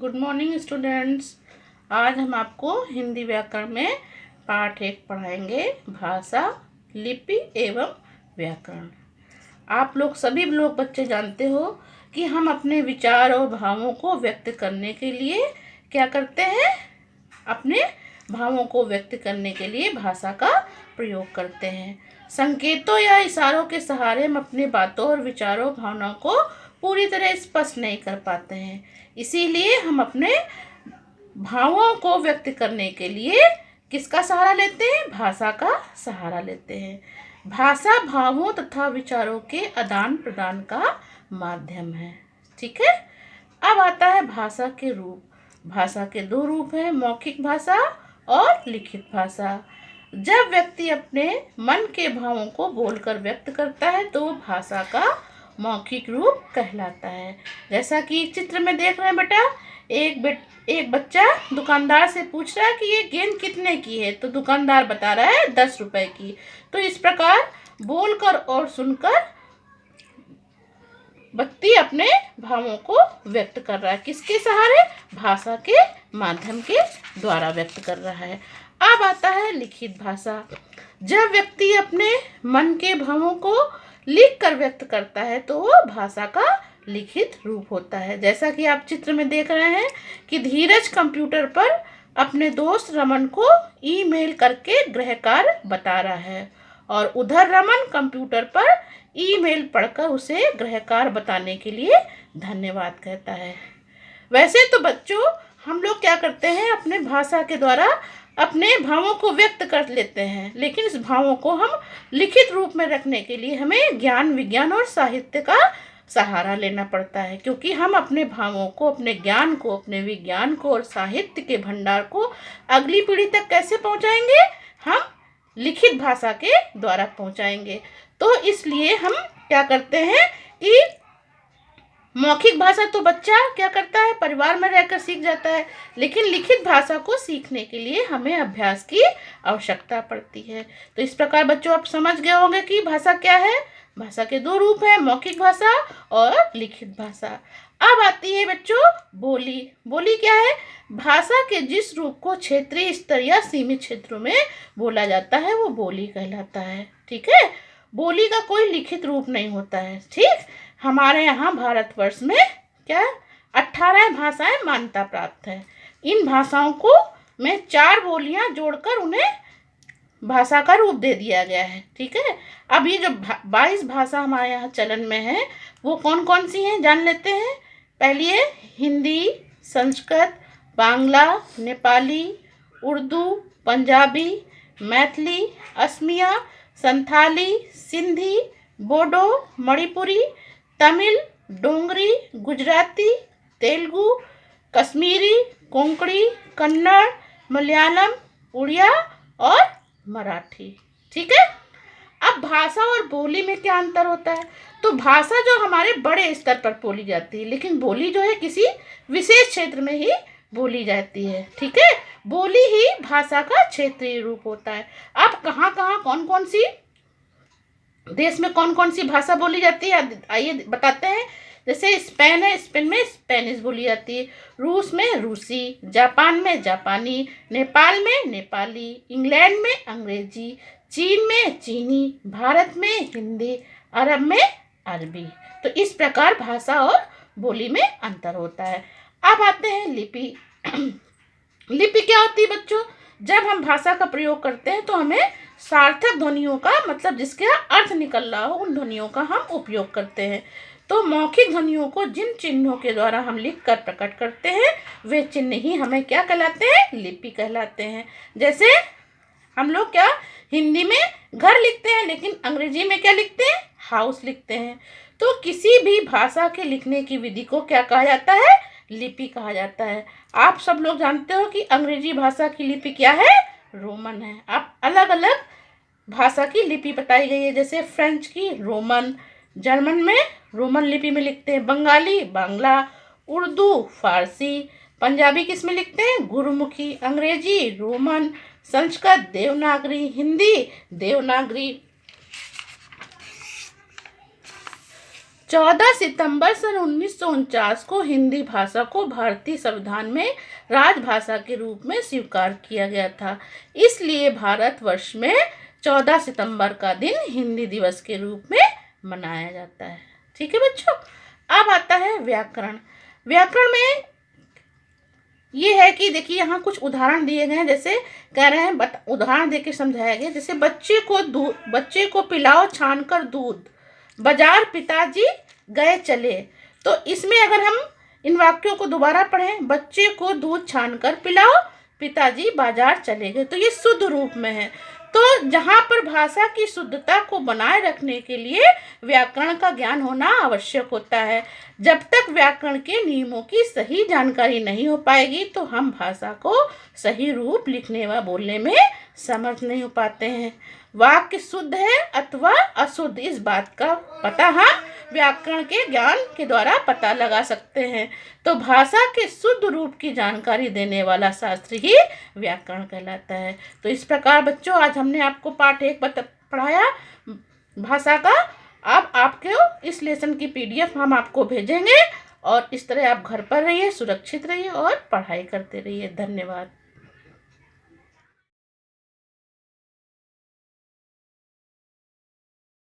Good morning students. आज हम आपको हिंदी व्याकरण में पाठ 1 पढ़ाएंगे, भाषा, लिपि एवं व्याकरण। आप लोग सभी लोग बच्चे जानते हो कि हम अपने विचार और भावों को व्यक्त करने के लिए क्या करते हैं? अपने भावों को व्यक्त करने के लिए भाषा का प्रयोग करते हैं। संकेतों या इशारों के सहारे हम अपनी बातों और विचारों भावनाओं को पूरी तरह स्पष्ट नहीं कर पाते हैं। इसीलिए हम अपने भावों को व्यक्त करने के लिए किसका सहारा लेते हैं? भाषा का सहारा लेते हैं। भाषा भावों तथा विचारों के आदान प्रदान का माध्यम है। ठीक है। अब आता है भाषा के रूप। भाषा के 2 रूप हैं, मौखिक भाषा और लिखित भाषा। जब व्यक्ति अपने मन के भावों को बोलकर व्यक्त करता है तो भाषा का मौखिक रूप कहलाता है। जैसा कि चित्र में देख रहे हैं बेटा, एक बच्चा दुकानदार से पूछ रहा है कि ये गेंद कितने की है, तो दुकानदार बता रहा है 10 रुपए की। तो इस प्रकार बोलकर और सुनकर व्यक्ति अपने भावों को व्यक्त कर रहा है। किसके सहारे? भाषा के माध्यम के द्वारा व्यक्त कर रहा है। अब आता है लिखित भाषा। जब व्यक्ति अपने मन के भावों को लिख कर व्यक्त करता है तो वो भाषा का लिखित रूप होता है। जैसा कि आप चित्र में देख रहे हैं कि धीरज कंप्यूटर पर अपने दोस्त रमन को ईमेल करके गृह कार्य बता रहा है और उधर रमन कंप्यूटर पर ईमेल पढ़कर उसे गृह कार्य बताने के लिए धन्यवाद कहता है। वैसे तो बच्चों, हम लोग क्या करते हैं, अपने भाषा के द्वारा अपने भावों को व्यक्त कर लेते हैं, लेकिन इस भावों को हम लिखित रूप में रखने के लिए हमें ज्ञान, विज्ञान और साहित्य का सहारा लेना पड़ता है। क्योंकि हम अपने भावों को, अपने ज्ञान को, अपने विज्ञान को और साहित्य के भंडार को अगली पीढ़ी तक कैसे पहुंचाएंगे? हम लिखित भाषा के द्वारा पहुंचाएंगे। तो इसलिए हम क्या करते हैं कि मौखिक भाषा तो बच्चा क्या करता है, परिवार में रहकर सीख जाता है, लेकिन लिखित भाषा को सीखने के लिए हमें अभ्यास की आवश्यकता पड़ती है। तो इस प्रकार बच्चों आप समझ गए होंगे कि भाषा क्या है। भाषा के 2 रूप हैं, मौखिक भाषा और लिखित भाषा। अब आती है बच्चों बोली। बोली क्या है? भाषा के जिस रूप को क्षेत्रीय स्तर या सीमित क्षेत्रों में बोला जाता है वो बोली कहलाता है। ठीक है। बोली का कोई लिखित रूप नहीं होता है। ठीक। हमारे यहाँ भारतवर्ष में क्या 18 भाषाएं मान्यता प्राप्त है। इन भाषाओं को में 4 बोलियां जोड़कर उन्हें भाषा का रूप दे दिया गया है। ठीक है। अब ये जो 22 भाषा हमारे यहाँ चलन में है वो कौन कौन सी हैं जान लेते हैं। पहली है हिंदी, संस्कृत, बांग्ला, नेपाली, उर्दू, पंजाबी, मैथिली, असमिया, संथाली, सिंधी, बोडो, मणिपुरी, तमिल, डोंगरी, गुजराती, तेलुगु, कश्मीरी, कोंकणी, कन्नड़, मलयालम, उड़िया और मराठी। ठीक है। अब भाषा और बोली में क्या अंतर होता है? तो भाषा जो हमारे बड़े स्तर पर बोली जाती है, लेकिन बोली जो है किसी विशेष क्षेत्र में ही बोली जाती है। ठीक है। बोली ही भाषा का क्षेत्रीय रूप होता है। अब कहाँ कहाँ कौन कौन सी देश में कौन कौन सी भाषा बोली जाती है आइए बताते हैं। जैसे स्पेन है, स्पेन में स्पेनिश बोली जाती है, रूस में रूसी, जापान में जापानी, नेपाल में नेपाली, इंग्लैंड में अंग्रेजी, चीन में चीनी, भारत में हिंदी, अरब में अरबी। तो इस प्रकार भाषा और बोली में अंतर होता है। अब आते हैं लिपि। लिपि क्या होती है बच्चों? जब हम भाषा का प्रयोग करते हैं तो हमें सार्थक ध्वनियों का, मतलब जिसका अर्थ निकल रहा हो, उन ध्वनियों का हम उपयोग करते हैं। तो मौखिक ध्वनियों को जिन चिन्हों के द्वारा हम लिख कर प्रकट करते हैं वे चिन्ह ही हमें क्या कहलाते हैं? लिपि कहलाते हैं। जैसे हम लोग क्या हिंदी में घर लिखते हैं, लेकिन अंग्रेजी में क्या लिखते हैं? हाउस लिखते हैं। तो किसी भी भाषा के लिखने की विधि को क्या कहा जाता है? लिपि कहा जाता है। आप सब लोग जानते हो कि अंग्रेजी भाषा की लिपि क्या है? रोमन है। आप अलग अलग भाषा की लिपि बताई गई है, जैसे फ्रेंच की रोमन, जर्मन में रोमन लिपि में लिखते हैं, बंगाली बांग्ला, उर्दू फारसी, पंजाबी किस में लिखते हैं? गुरुमुखी, अंग्रेजी रोमन, संस्कृत देवनागरी, हिंदी देवनागरी। 14 सितंबर सन 1949 को हिंदी भाषा को भारतीय संविधान में राजभाषा के रूप में स्वीकार किया गया था। इसलिए भारतवर्ष में 14 सितंबर का दिन हिंदी दिवस के रूप में मनाया जाता है। ठीक है बच्चों। अब आता है व्याकरण। व्याकरण में ये है कि देखिए यहाँ कुछ उदाहरण दिए गए हैं, जैसे कह रहे हैं उदाहरण देके समझाया गया, जैसे बच्चे को पिलाओ छानकर दूध, बाजार पिताजी गए चले। तो इसमें अगर हम इन वाक्यों को दोबारा पढ़ें, बच्चे को दूध छानकर पिलाओ, पिताजी बाजार चले गए, तो ये शुद्ध रूप में है। तो जहाँ पर भाषा की शुद्धता को बनाए रखने के लिए व्याकरण का ज्ञान होना आवश्यक होता है। जब तक व्याकरण के नियमों की सही जानकारी नहीं हो पाएगी तो हम भाषा को सही रूप लिखने व बोलने में समर्थ नहीं हो पाते हैं। वाक्य शुद्ध है अथवा अशुद्ध, इस बात का पता हम व्याकरण के ज्ञान के द्वारा पता लगा सकते हैं। तो भाषा के शुद्ध रूप की जानकारी देने वाला शास्त्र ही व्याकरण कहलाता है। तो इस प्रकार बच्चों आज हमने आपको पाठ 1 पढ़ाया भाषा का। अब आपके इस लेसन की PDF हम आपको भेजेंगे और इस तरह आप घर पर रहिए, सुरक्षित रहिए और पढ़ाई करते रहिए। धन्यवाद।